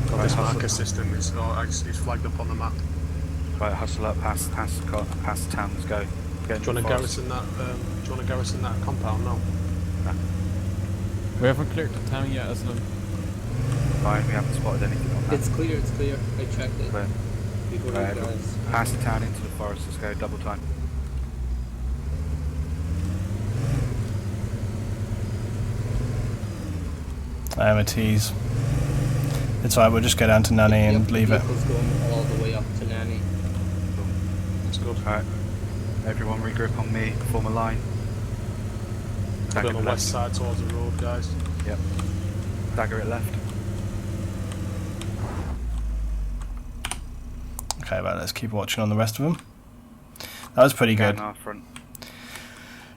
Got Right, this hustle. marker system. It's flagged up on the map. Right, hustle up past town. Let's go. Get Do you want to garrison that? Do you want to garrison that compound? No. We haven't cleared the town yet, Aslan. Fine, we haven't spotted anything on that. It's clear. I checked it. Clear. Before Right, you guys. past the town into the forest. Let's go. Double time. I am a tease. It's alright, we'll just go down to Nanny and leave it. Vehicles going all the way up to Nanny. That's good. Alright. Everyone regroup on me. Form a line. We're on Dagger the it west left. side towards the road, guys. Yep. Dagger it left. Okay, well, let's keep watching on the rest of them. That was pretty good. Down our front.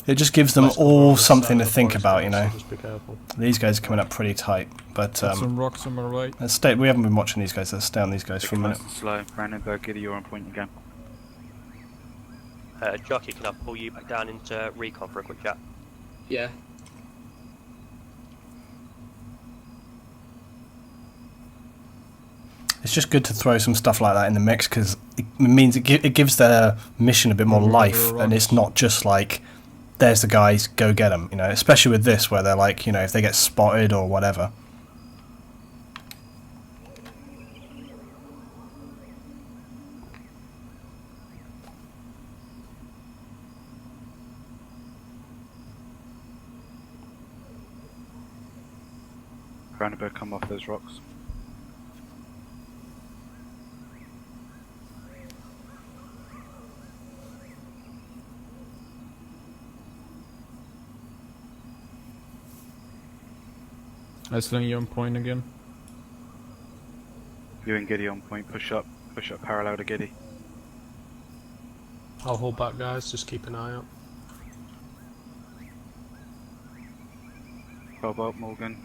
It just gives them Let's go all over the something side to of the think forest, about, you guys, know. so just be careful. These guys are coming up pretty tight, but Got some rocks on my right. let's stay. We haven't been watching these guys. Let's stay on these guys Take for a it minute. nice and slow. Brandenburg, Giddy, you're on point again. Jockey, can I pull you back down into recon for a quick chat? Yeah. It's just good to throw some stuff like that in the mix because it means it gives their mission a bit more life, and it's not just like, there's the guys, go get them. You know, especially with this where they're like, you know, if they get spotted or whatever. Brandenburg, come off those rocks. Aslan, you on point again? You and Giddy on point. Push up parallel to Giddy. I'll hold back, guys. Just keep an eye out. Cobalt, Morgan.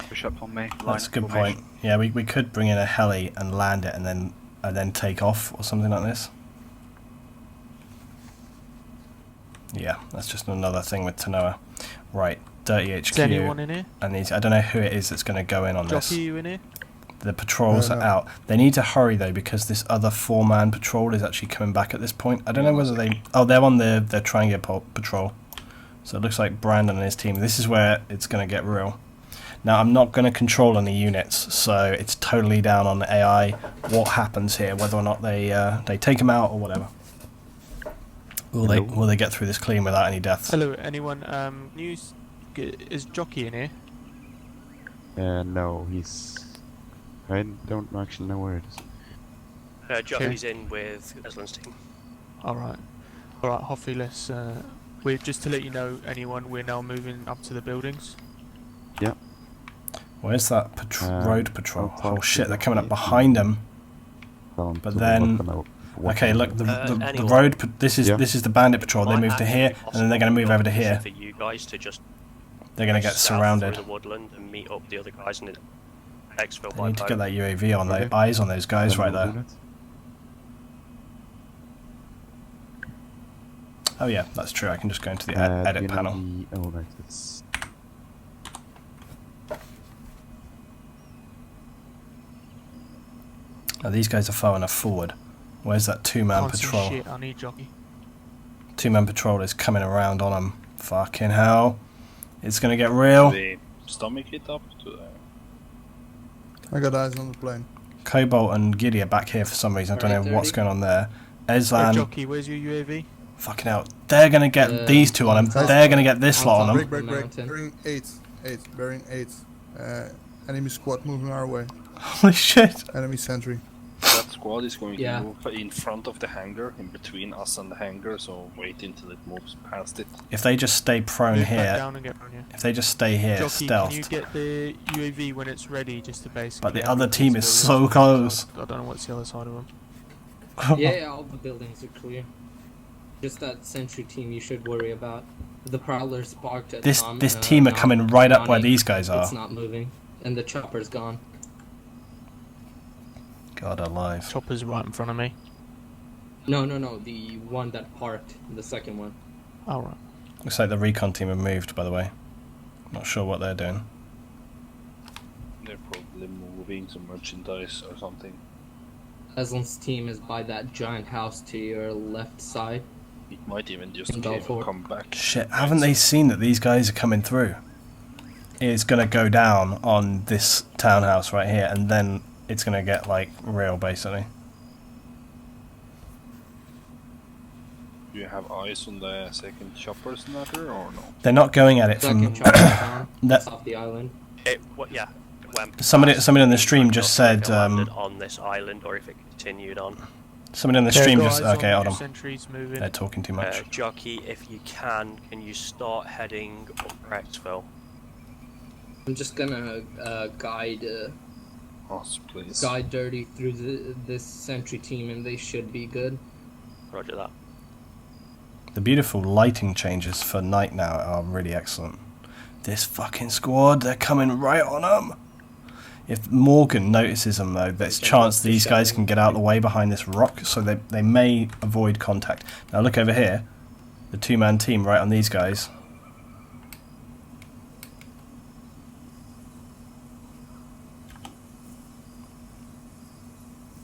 Push up on me. That's a Line good formation. point. Yeah, we could bring in a heli and land it and then take off or something like this. Yeah, that's just another thing with Tanoa. Right, Dirty HQ. Is anyone in here? And these, I don't know who it is that's going to go in on this. Jockey, you in here? The patrols No, are no. out. They need to hurry though because this other 4-man patrol is actually coming back at this point. I don't know whether they... Oh, they're on the triangular patrol. So it looks like Brandon and his team. This is where it's going to get real. Now, I'm not going to control any units, so it's totally down on the AI what happens here, whether or not they take them out or whatever. Will they get through this clean without any deaths? Hello, anyone? Is Jockey in here? No, he's... I don't actually know where it is. Jockey's in with Aslan's team. Alright. Alright, Hoffy, let's... just to let you know, anyone, we're now moving up to the buildings. Yep. Where's that road patrol? I'll talk Oh to shit, they're you. coming up behind them. Tell him But to then- look them out. Okay, look, the anyone? road. This is Yeah. this is the bandit patrol. They Might move to actually here, be and then they're going to move over to possible here. for you guys to just They're going to get south surrounded. through the woodland and meet up the other guys in the exfil I by need to boat. get that UAV on. Okay. Their eyes on those guys right Then we'll there. do that. Oh yeah, that's true. I can just go into the Do edit you know panel. Oh, right, it's... Now these guys are far enough forward. Where's that 2-man Can't see patrol? shit, I need Jockey. 2-man patrol is coming around on them. Fucking hell! It's going to get real. Do they stomach it up to I got eyes on the plane. Cobalt and Giddy are back here for some reason. I don't know Alright, what's 30. going on there. Hey, Eslan, Jockey, where's your UAV? fucking hell. They're going to get these two on him. Guys, They're going to get this lot on Break, them. break, break. Mountain. Bearing 8. Bearing 8. Enemy squad moving our way. Holy shit! Enemy sentry. that squad is going Yeah. to move in front of the hangar, in between us and the hangar, so wait until it moves past it. If they just stay prone Move back here, down and get on you. if they just stay here, Jockey, can you stealthed. get the UAV when it's ready, just to basically... But the have other it team to is the so buildings? close. I don't know what's the other side of them. Yeah, all the buildings are clear. Just that sentry team you should worry about. The prowler's parked at This team are coming right up where these guys are. It's not moving, and the chopper's gone. God alive. Chopper's right in front of me. No, the one that parked, the second one. Alright. Looks like the recon team have moved, by the way. Not sure what they're doing. They're probably moving some merchandise or something. Aslan's team is by that giant house to your left side. It might even just And came Balfour. and come back. Shit, haven't they seen that these guys are coming through? It's gonna go down on this townhouse right here, and then it's gonna get like real, basically. Do you have eyes on the second chopper sniper or no? They're not going at it from. Second chopper down. that, Off the island. Yeah. It went somebody past. on the stream just Not sure if said. it landed on this island or if it continued on. Somebody on the stream Guys just. on Okay, hold on. Sentries moving. They're talking too much. Jockey, if you can you start heading up Rexville? I'm just gonna guide Please. guide Dirty through this sentry team, and they should be good. Roger that. The beautiful lighting changes for night now are really excellent. This fucking squad, they're coming right on them. If Morgan notices them though, there's a chance these guys can get out of the way behind this rock, so they may avoid contact. Now look over here, the two-man team right on these guys.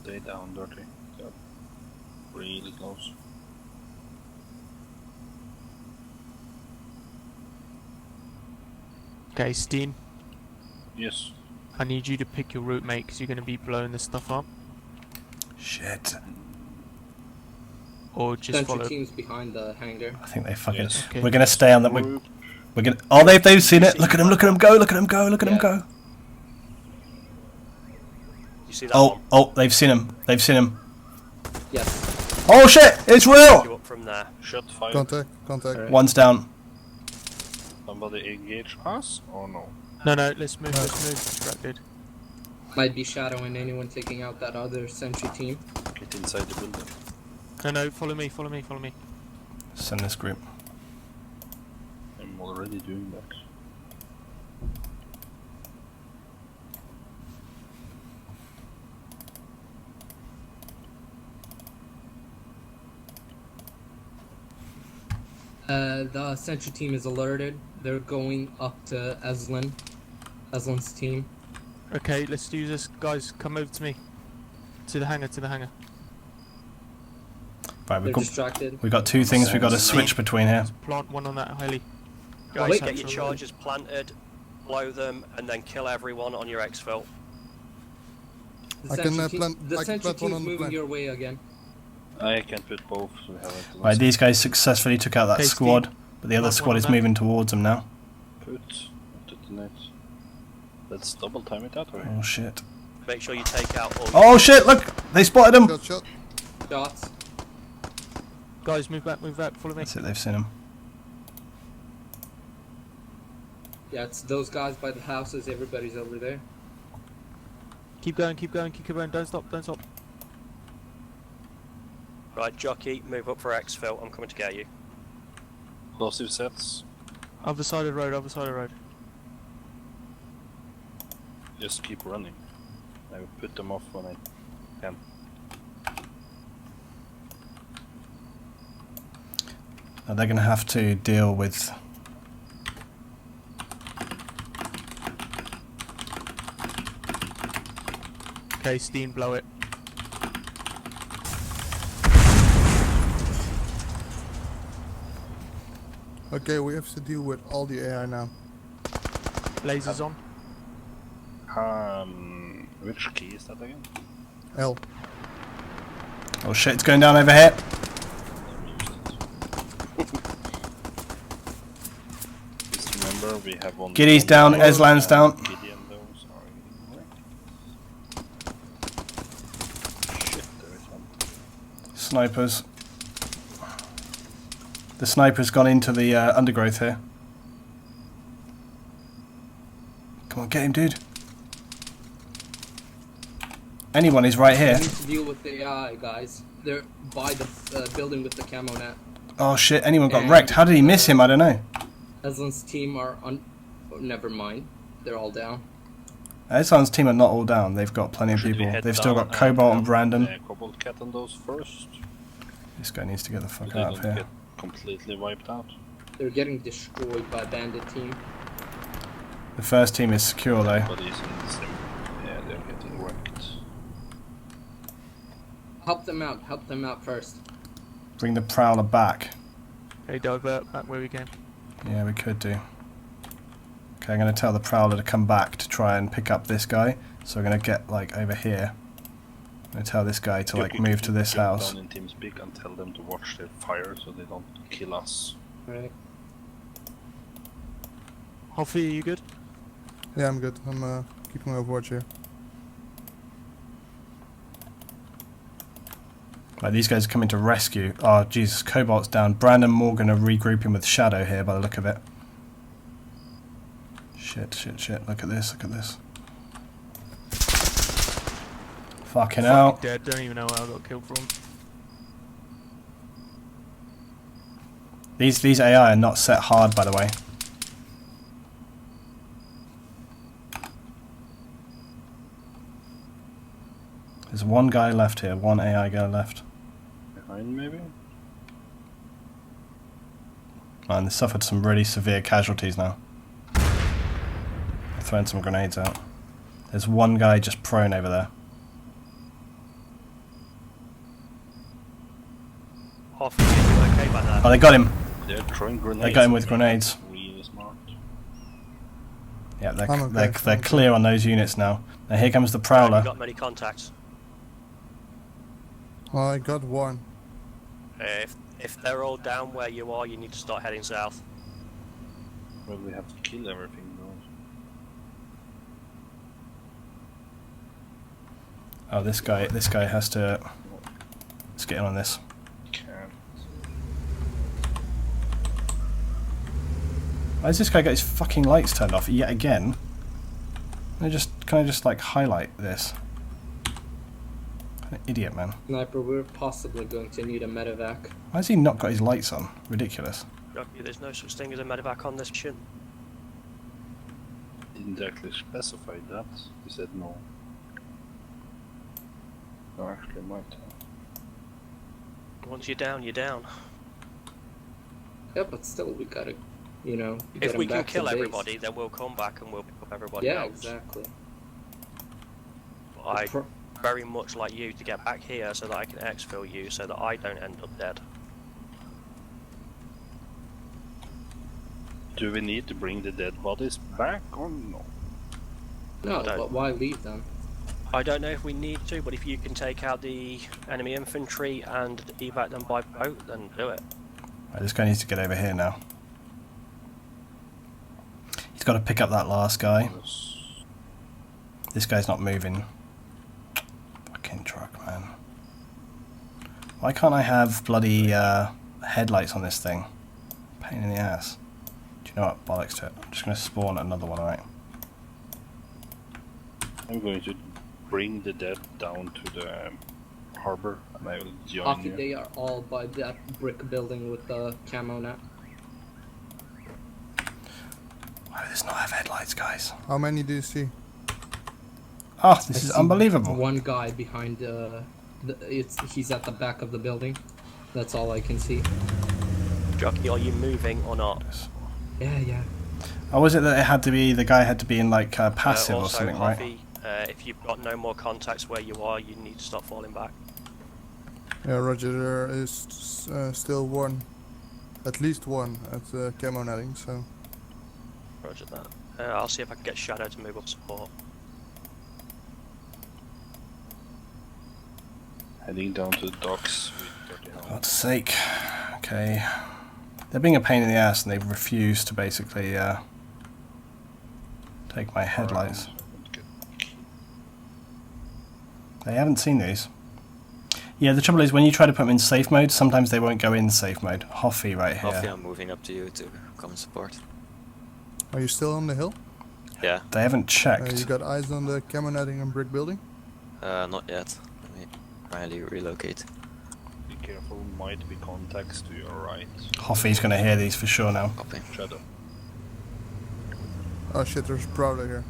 Stay down, Dirty. They're really close. Okay, Steen, Yes. I need you to pick your route, mate, because you're going to be blowing this stuff up. Shit. Or just Sentry follow. team's behind the hangar. I think they fucking. Yes. Okay. We're gonna stay on that. We're gonna. Oh, they've seen it. Look at them. Look at them go. Look at them go. Look at them go. You see that Oh, one? they've seen him. They've seen him. Yes. Oh shit! It's You real. up from there. Shot fire. Contact. One's down. Somebody engage us or no? No, let's move, distracted. Might be shadowing anyone taking out that other sentry team. Get inside the building. No, follow me. Send this group. I'm already doing that. The sentry team is alerted. They're going up to Aslan's team. Okay, let's do this. Guys, come over to me. To the hangar. Right, They're distracted. we've got two things we've got to switch between here. Plant one on that heli. Guys, Wait. get your charges planted, blow them, and then kill everyone on your exfil. The I can, sentry plant- the I can sentry plant one team's on the moving plant. your way again. I can't put both, so we haven't. Right, these guys successfully took out that Okay, squad, Steve, but the other plant squad one is on that. moving towards them now. Put. Detonate. Let's double time it that way. Oh shit! Make sure you take out all. Oh shit! Look, they spotted him. Shot. Shots. Guys, move back, follow me. That's it. They've seen him. Yeah, it's those guys by the houses. Everybody's over there. Keep going, don't stop. Right, Jockey, move up for exfil. I'm coming to get you. Explosive sets. Other side of the road. Just keep running. I will put them off when I can. Now they're going to have to deal with. Okay, Steen, blow it. Okay, we have to deal with all the AI now. Lasers on. Which key is that again? L. Oh shit! It's going down over here. Just remember we have one. Giddy's down. Eslan's down. Giddy and those are wrecked. Shit, there is one. Snipers. The sniper's gone into the undergrowth here. Come on, get him, dude. Anyone is right We here. need to deal with the AI guys. They're by the building with the camo net. Oh shit! Anyone got And, wrecked? How did he miss him? I don't know. Aslan's team are on. Oh, never mind. They're all down. Eslan's team are not all down. They've got plenty of Should we people. head They've still down got Cobalt and Brandon. Cobalt Cat on those first. This guy needs to get the fuck They out don't of here. get completely wiped out. They're getting destroyed by bandit team. The first team is secure though. Everybody's in the same. Yeah, they're getting wrecked. Help them out first. Bring the Prowler back. Okay, divert back where we came. Yeah, we could do. Okay, I'm going to tell the Prowler to come back to try and pick up this guy. So we're going to get like over here. I'm going to tell this guy to like move to this jump house. down in team speak and tell them to watch their fire so they don't kill us. Right. Hoffy, are you good? Yeah, I'm good. I'm keeping overwatch here. Right, these guys are coming to rescue. Oh, Jesus, Cobalt's down. Brandon Morgan are regrouping with Shadow here by the look of it. Shit. Look at this. Fucking hell. Dead, don't even know where I got killed from. These AI are not set hard, by the way. There's one guy left here, one AI guy left. Behind maybe? And they suffered some really severe casualties now. Throwing some grenades out. There's one guy just prone over there. Hoffy, are you okay by that? Oh, they got him. They're throwing grenades. They got him with grenades. Really smart. Yeah, I'm they're okay. clear on those units now. Now here comes the Have you Prowler. got many contacts? Well, I got one. If they're all down where you are, you need to start heading south. Probably have to kill everything though. Oh, this guy has to... Let's get in on this. Can't. Why has this guy got his fucking lights turned off yet again? Can I just like highlight this? What an idiot, man. Sniper, we're possibly going to need a medevac. Why has he not got his lights on? Ridiculous. There's no such thing as a medevac on this mission. Didn't actually specify that. He said no. No, actually might have. Once you're down, you're down. Yeah, but still, we gotta, you know, If get 'em we can back to kill base. everybody, then we'll come back and we'll pick up everybody Yeah, else. exactly. But I'd very much like you to get back here so that I can exfil you so that I don't end up dead. Do we need to bring the dead bodies back or no? No, don't. but why leave them? I don't know if we need to, but if you can take out the enemy infantry and evac them by boat, then do it. Right, this guy needs to get over here now. He's got to pick up that last guy. This guy's not moving. Fucking truck, man. Why can't I have bloody headlights on this thing? Pain in the ass. Do you know what? Bollocks to it. I'm just going to spawn another one, alright? I'm going to bring the dead down to the harbor and I will join Hockey, you. they are all by that brick building with the camo net. Why does this not have headlights, guys? How many do you see? Oh, this I is see unbelievable. One guy behind he's at the back of the building. That's all I can see. Jockey, are you moving or not? Yeah. Oh, was it that it had to be, the guy had to be in like passive or Also, something, right? Hoffy, if you've got no more contacts where you are, you need to stop falling back. Yeah, Roger. There is still one, at least one at camo netting. So Roger that. I'll see if I can get Shadow to move up support. Heading down to the docks with 30 For God's sake. Okay. They're being a pain in the ass and they've refused to basically take my headlights. They haven't seen these. Yeah, the trouble is when you try to put them in safe mode, sometimes they won't go in safe mode. Hoffy right here. Hoffy, I'm moving up to you to come and support. are you still on the hill? Yeah, They haven't checked. You got eyes on the camo netting and brick building? not yet. Let me finally relocate. Be careful, might be contacts to your right. Hoffy's going to hear these for sure now. Copy. Shadow. Oh shit, there's a Prowler here.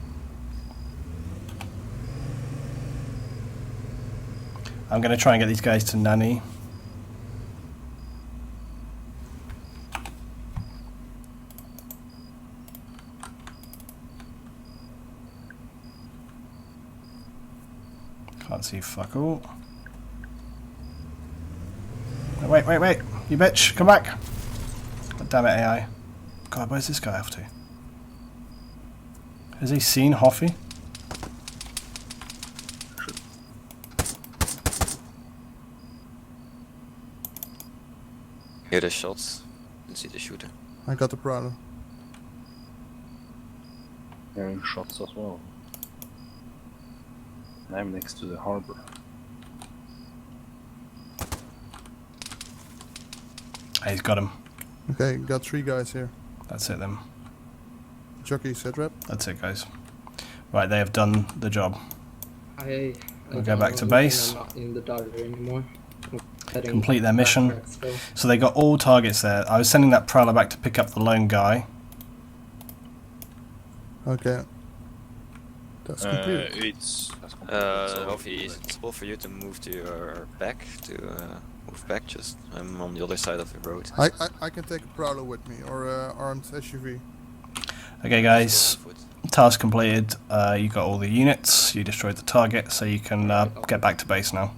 I'm going to try and get these guys to Nanny. Can't see fuck all. Wait, wait, wait! You bitch! Come back! God damn it, AI. God, where's this guy off to? Has he seen Hoffy? Hear the shots. Didn't see the shooter. I got the Prowler. Hearing shots as well. I'm next to the harbor. He's got him. Okay, got 3 guys here. That's it then. Jockey, set rep. That's it, guys. Right, they have done the job. I We'll go don't back know to anything, base. I'm not in the dagger anymore. Heading Complete their mission. backtrack still. So they got all targets there. I was sending that Prowler back to pick up the lone guy. Okay. That's complete. It's Hoffy, is it possible for you to move to your back? Move back, just I'm on the other side of the road. I can take a Prowler with me, or armed SUV. Okay, guys. Task completed. You got all the units. You destroyed the target, so you can get back to base now.